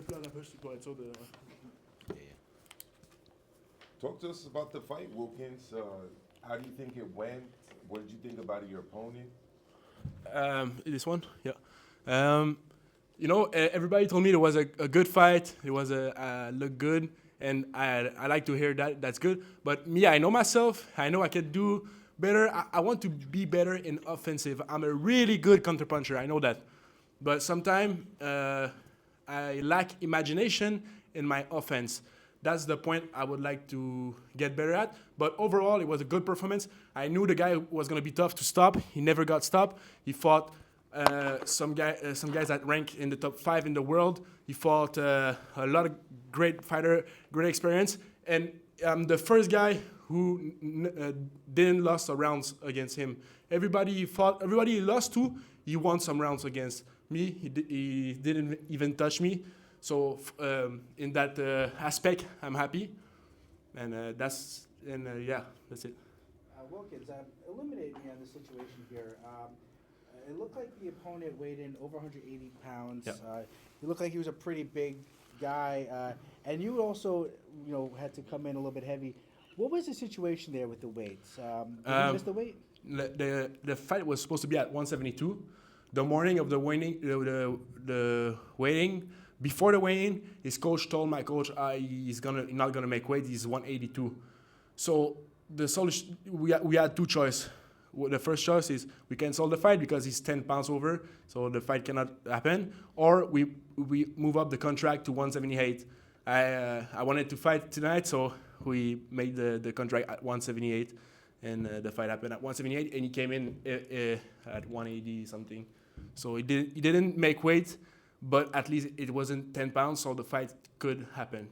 plus un peu pour être sûr de... Talk to us about the fight, Wilkens. How do you think it went? What did you think about your opponent? This one? Yeah. Everybody told me it was a good fight. It was looked good, and I like to hear that. That's good. But me, I know myself. I know I can do better. I want to be better in offensive. I'm a really good counterpuncher. I know that. But sometimes I lack imagination in my offense. That's the point I would like to get better at. But overall, it was a good performance. I knew the guy was going to be tough to stop. He never got stopped. He fought some guys that rank in the top 5 in the world. He fought a lot of great fighter, great experience. And I'm the first guy who didn't lose rounds against him. Everybody he lost to, he won some rounds against me. He didn't even touch me. So in that aspect, I'm happy, and that's it. Wilkens, eliminate me on the situation here. It looked like the opponent weighed in over 180 pounds. Yeah. He looked like he was a pretty big guy, and you also, had to come in a little bit heavy. What was the situation there with the weights? Did you miss the weight? The fight was supposed to be at 172. The morning of the weighing. Before the weigh-in, his coach told my coach he's not gonna make weight. He's 182. So the solution we had two choices. The first choice is we cancel the fight because he's 10 pounds over, so the fight cannot happen. Or we move up the contract to 178. I wanted to fight tonight, so we made the contract at 178, and the fight happened at 178, and he came in at 180 something. So he didn't make weight. But at least it wasn't 10 pounds, so the fight can happen.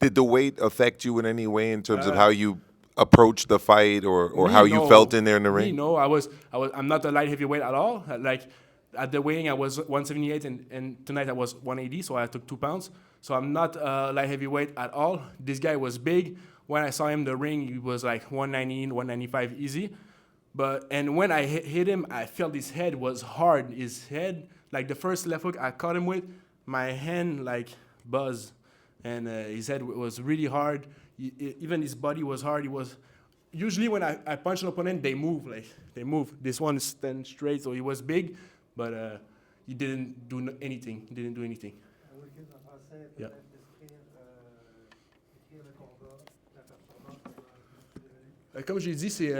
Did the weight affect you in any way in terms of how you approached the fight or how you felt in there in the ring? No, I'm not a light heavyweight at all. Like at the weighing, I was 178, and tonight I was 180, so I took 2 pounds. So I'm not a light heavyweight at all. This guy was big. When I saw him in the ring, he was like 190, 195 easy. And when I hit him, I felt his head was hard. His head. Like the first left hook I caught him with, my hand like buzzed, and his head was really hard. Even his body was hard. He was usually when I punch an opponent, they move. This one is stand straight, so he was big, but he didn't do anything. Yeah. Comme j'ai dit, c'est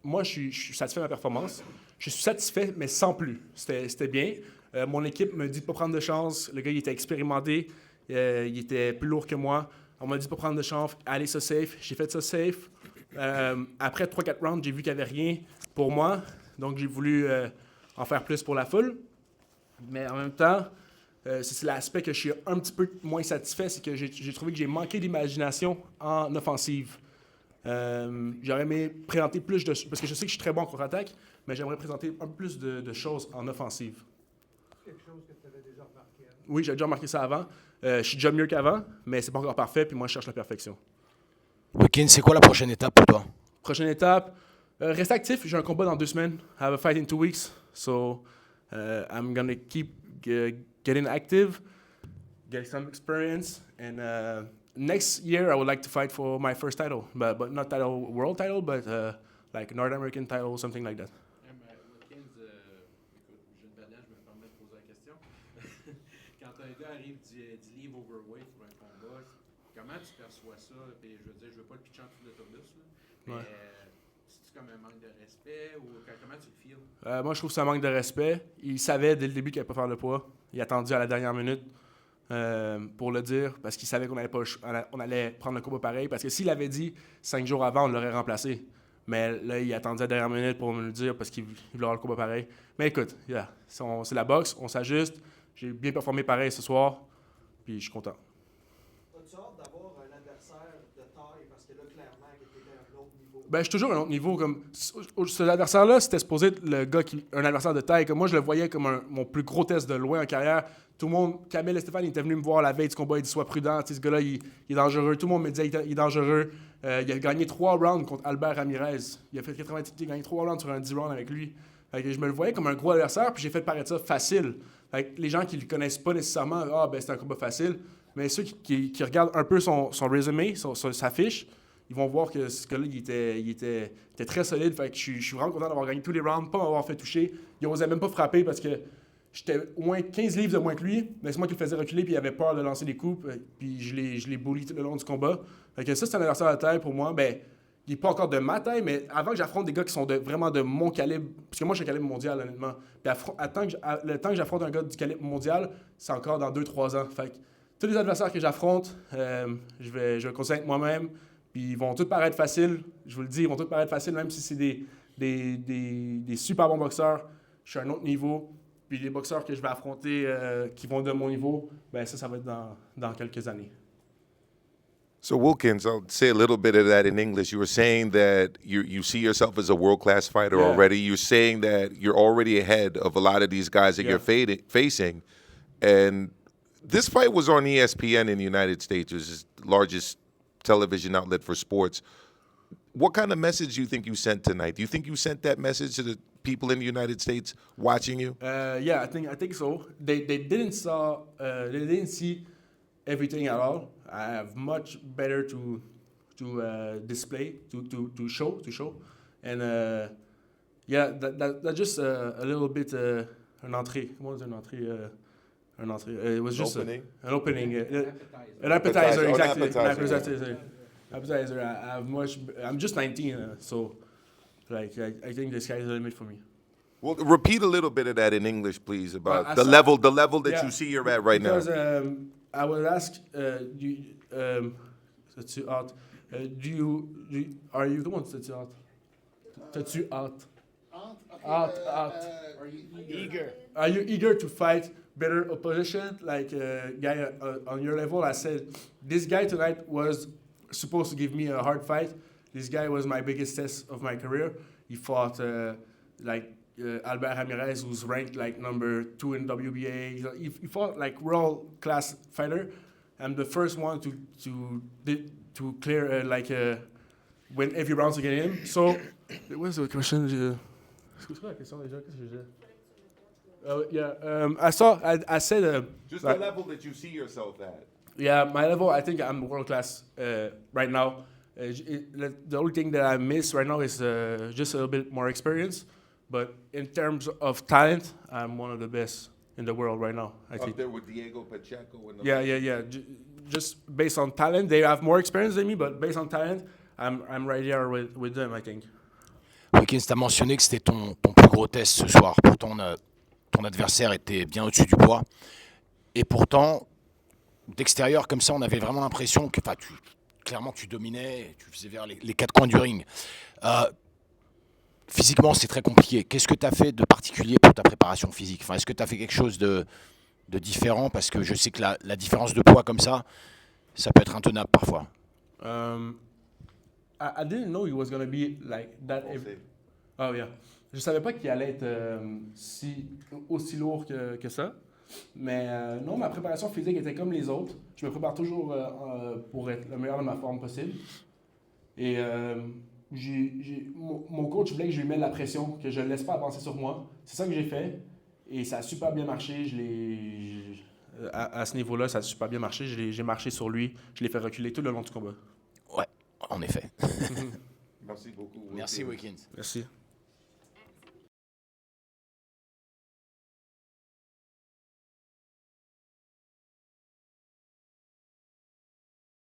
moi je suis satisfait de ma performance. Je suis satisfait, mais sans plus. C'était bien. Mon équipe me dit de ne pas prendre de chance. Le gars, il était expérimenté. Il était plus lourd que moi. On m'a dit de ne pas prendre de chance. Allez, ça safe. J'ai fait ça safe. Après 3-4 rounds, j'ai vu qu'il n'y avait rien pour moi. Donc, j'ai voulu en faire plus pour la foule. Mais en même temps, c'est l'aspect que je suis un petit peu moins satisfait. C'est que j'ai trouvé que j'ai manqué d'imagination en offensive. J'aurais aimé présenter plus de... Parce que je sais que je suis très bon en contre-attaque, mais j'aimerais présenter un peu plus de choses en offensive. Quelque chose que tu avais déjà remarqué? Oui, j'ai déjà remarqué ça avant. Je suis déjà mieux qu'avant, mais c'est pas encore parfait, puis moi, je cherche la perfection. Wilkens, c'est quoi la prochaine étape pour toi? Prochaine étape, reste actif. J'ai un combat dans 2 semaines. I have a fight in 2 weeks. So, I'm gonna keep getting active, get some experience, and... next year, I would like to fight for my first title, but not world title, but like North American title, something like that. Wilkens, écoute, Jules Bernard, je me permets de poser la question. Quand un gars arrive 10 livres overweight pour un combat, comment tu perçois ça? Puis, je veux dire, je veux pas le pitcher en dessous de l'autobus, mais c'est-tu comme un manque de respect ou comment tu le feels? Moi, je trouve que c'est un manque de respect. Il savait dès le début qu'il n'allait pas faire le poids. Il a attendu à la dernière minute. Pour le dire, parce qu'il savait qu'on allait prendre le combat pareil. Parce que s'il avait dit 5 jours avant, on l'aurait remplacé. Mais là, il attendait la dernière minute pour me le dire parce qu'il voulait avoir le combat pareil. Mais écoute, c'est la boxe, on s'ajuste. J'ai bien performé pareil ce soir, puis je suis content. As-tu hâte d'avoir un adversaire de taille? Parce que là, clairement, tu étais à un autre niveau. Ben, je suis toujours à un autre niveau. Comme cet adversaire-là, c'était supposé être un adversaire de taille. Comme moi, je le voyais comme mon plus gros test de loin en carrière. Tout le monde, Kamel et Stéphane, ils étaient venus me voir la veille du combat. Ils disaient sois prudent, ce gars-là, il est dangereux. Tout le monde me disait il est dangereux. Il a gagné 3 rounds contre Albert Ramirez. Il a gagné 3 rounds sur un 10 rounds avec lui. Fait que je me le voyais comme un gros adversaire, puis j'ai fait paraître ça facile. Fait que les gens qui le connaissent pas nécessairement, c'est un combat facile. Mais ceux qui regardent un peu son résumé, sa fiche, ils vont voir que ce gars-là, il était très solide. Fait que je suis vraiment content d'avoir gagné tous les rounds, pas m'avoir fait toucher. Il n'osait même pas frapper parce que j'étais au moins 15 livres de moins que lui, mais c'est moi qui le faisais reculer, puis il avait peur de lancer des coups, puis je l'ai bully tout le long du combat. Fait que ça, c'est un adversaire de taille pour moi. Ben, il n'est pas encore de ma taille, mais avant que j'affronte des gars qui sont vraiment de mon calibre, parce que moi, je suis un calibre mondial, honnêtement. Puis le temps que j'affronte un gars du calibre mondial, c'est encore dans 2-3 ans. Fait que tous les adversaires que j'affronte, je vais continuer avec moi-même, puis ils vont tous paraître faciles. Je vous le dis, ils vont tous paraître faciles, même si c'est des super bons boxeurs. Je suis à un autre niveau. Puis les boxeurs que je vais affronter qui vont de mon niveau, ben ça va être dans quelques années. So Wilkens, I'll say a little bit of that in English. You were saying that you see yourself as a world-class fighter already. You're saying that you're already ahead of a lot of these guys that you're facing. And this fight was on ESPN in the United States, which is the largest television outlet for sports. What kind of message do you think you sent tonight? Do you think you sent that message to the people in the United States watching you? Yeah, I think so. They didn't see everything at all. I have much better to display, to show, and that just a little bit an entrée. Comment on dit une entrée? It was just an opening. An appetizer, exactly. Appetizer. I'm just 19, so like I think the sky's the limit for me. Well, repeat a little bit of that in English, please, about the level that you see you're at right now. Because I was asked, are you comment tu hâte? T'as-tu hâte? Are you eager to fight better opposition, like a guy on your level? I said, this guy tonight was supposed to give me a hard fight. This guy was my biggest test of my career. He fought Albert Ramirez, who's ranked like number 2 in WBA. He fought like world-class fighter. I'm the first one to clear win every round against him. So, what's the question? I said... Just the level that you see yourself at. Yeah, my level, I think I'm world-class right now. The only thing that I miss right now is just a little bit more experience. But in terms of talent, I'm one of the best in the world right now, I think. Up there with Diego Pacheco. Yeah. Just based on talent, they have more experience than me, but based on talent, I'm right there with them, I think. Wilkens, tu as mentionné que c'était ton plus gros test ce soir. Pourtant, ton adversaire était bien au-dessus du poids. Et pourtant, d'extérieur, comme ça, on avait vraiment l'impression que clairement, tu dominais, tu faisais vers les quatre coins du ring. Physiquement, c'est très compliqué. Qu'est-ce que tu as fait de particulier pour ta préparation physique? Est-ce que tu as fait quelque chose de différent? Parce que je sais que la différence de poids comme ça peut être intenable parfois. I didn't know he was going to be like that. Oh yeah. Je savais pas qu'il allait être aussi lourd que ça. Mais non, ma préparation physique était comme les autres. Je me prépare toujours pour être le meilleur de ma forme possible. Et mon coach voulait que je lui mette la pression, que je ne le laisse pas avancer sur moi. C'est ça que j'ai fait. Et ça a super bien marché. À ce niveau-là, ça a super bien marché. J'ai marché sur lui. Je l'ai fait reculer tout le long du combat. Ouais, en effet. Merci beaucoup. Merci, Wilkens. Merci.